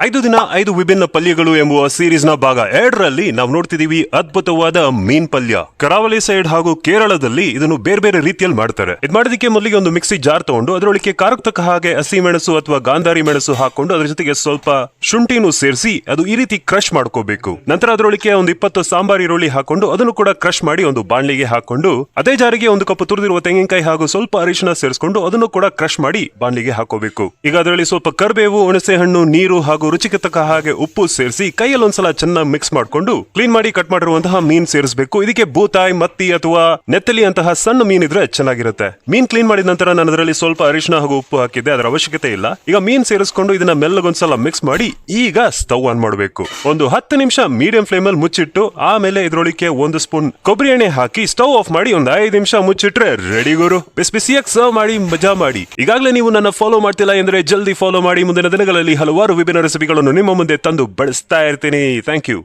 5 ದಿನ 5 ವಿಭಿನ್ನ ಪಲ್ಯಗಳು ಎಂಬುವ ಸೀರೀಸ್ ನ ಭಾಗ 2ರಲ್ಲಿ ನಾವು ನೋಡ್ತಿದೀವಿ ಅದ್ಭುತವಾದ ಮೀನ್ ಪಲ್ಯ. ಕರಾವಳಿ ಸೈಡ್ ಹಾಗೂ ಕೇರಳದಲ್ಲಿ ಇದನ್ನು ಬೇರೆ ಬೇರೆ ರೀತಿಯಲ್ಲಿ ಮಾಡ್ತಾರೆ. ಇದು ಮಾಡೋದಕ್ಕೆ ಮೊದಲಿಗೆ ಒಂದು ಮಿಕ್ಸಿ ಜಾರ್ ತಗೊಂಡು ಅದರೊಳಗೆ ಖಾರಕ್ಕೆ ತಕ್ಕ ಹಾಗೆ ಹಸಿ ಮೆಣಸು ಅಥವಾ ಗಾಂಧಾರಿ ಮೆಣಸು ಹಾಕೊಂಡು ಅದ್ರ ಜೊತೆಗೆ ಸ್ವಲ್ಪ ಶುಂಠಿನೂ ಸೇರಿಸಿ ಅದು ಈ ರೀತಿ ಕ್ರಶ್ ಮಾಡ್ಕೋಬೇಕು. ನಂತರ ಅದರೊಳಗೆ ಒಂದು 20 ಸಾಂಬಾರ್ ಈರುಳ್ಳಿ ಹಾಕೊಂಡು ಅದನ್ನು ಕೂಡ ಕ್ರಶ್ ಮಾಡಿ ಒಂದು ಬಾಣ್ಲಿಗೆ ಹಾಕೊಂಡು ಅದೇ ಜಾರಿಗೆ ಒಂದು ಕಪ್ ತುರಿದಿರುವ ತೆಂಗಿನಕಾಯಿ ಹಾಗೂ ಸ್ವಲ್ಪ ಅರಿಶಿನ ಸೇರಿಸಿಕೊಂಡು ಅದನ್ನು ಕೂಡ ಕ್ರಶ್ ಮಾಡಿ ಬಾಣ್ಲಿಗೆ ಹಾಕೋಬೇಕು. ಈಗ ಅದರಲ್ಲಿ ಸ್ವಲ್ಪ ಕರಿಬೇವು, ಹುಣಸೆ ಹಣ್ಣು, ನೀರು ಹಾಗೂ ರುಚಿಗೆ ತಕ್ಕ ಹಾಗೆ ಉಪ್ಪು ಸೇರಿಸಿ ಕೈಯಲ್ಲಿ ಒಂದ್ಸಲ ಚೆನ್ನಾಗಿ ಮಿಕ್ಸ್ ಮಾಡ್ಕೊಂಡು ಕ್ಲೀನ್ ಮಾಡಿ ಕಟ್ ಮಾಡಿರುವಂತಹ ಮೀನ್ ಸೇರಿಸಬೇಕು. ಇದಕ್ಕೆ ಬೂತಾಯಿ, ಮತ್ತಿ ಅಥವಾ ನೆತ್ತಲಿ ಅಂತಹ ಸಣ್ಣ ಮೀನ್ ಇದ್ರೆ ಚೆನ್ನಾಗಿರುತ್ತೆ. ಮೀನ್ ಕ್ಲೀನ್ ಮಾಡಿದ ನಂತರ ನಾನು ಅದರಲ್ಲಿ ಸ್ವಲ್ಪ ಅರಿಶಿನ ಹಾಗೂ ಉಪ್ಪು ಹಾಕಿದ್ದೆ, ಅದರ ಅವಶ್ಯಕತೆ ಇಲ್ಲ. ಈಗ ಮೀನ್ ಸೇರಿಸ್ಕೊಂಡು ಇದನ್ನ ಮೆಲ್ಲಗೊಂದ್ಸಲ ಮಿಕ್ಸ್ ಮಾಡಿ ಈಗ ಸ್ಟವ್ ಆನ್ ಮಾಡಬೇಕು. ಒಂದು 10 ನಿಮಿಷ ಮೀಡಿಯಂ ಫ್ಲೇಮ್ ಅಲ್ಲಿ ಮುಚ್ಚಿಟ್ಟು ಆಮೇಲೆ ಇದ್ರೊಳಗೆ 1 ಸ್ಪೂನ್ ಕೊಬ್ಬರಿ ಎಣ್ಣೆ ಹಾಕಿ ಸ್ಟವ್ ಆಫ್ ಮಾಡಿ ಒಂದು 5 ನಿಮಿಷ ಮುಚ್ಚಿಟ್ರೆ ರೆಡಿ ಗುರು. ಬಿಸಿ ಬಿಸಿಯಾಗಿ ಸರ್ವ್ ಮಾಡಿ ಮಜಾ ಮಾಡಿ. ಈಗಾಗಲೇ ನೀವು ನನ್ನ ಫಾಲೋ ಮಾಡ್ತಿಲ್ಲ ಅಂದ್ರೆ ಜಲ್ದಿ ಫಾಲೋ ಮಾಡಿ. ಮುಂದಿನ ದಿನಗಳಲ್ಲಿ ಹಲವಾರು ವಿಭಿನ್ನ ರೆಸಿಪಿಗಳನ್ನು ನಿಮ್ಮ ಮುಂದೆ ತಂದು ಬಳಸ್ತಾ ಇರ್ತೀನಿ. Thank you.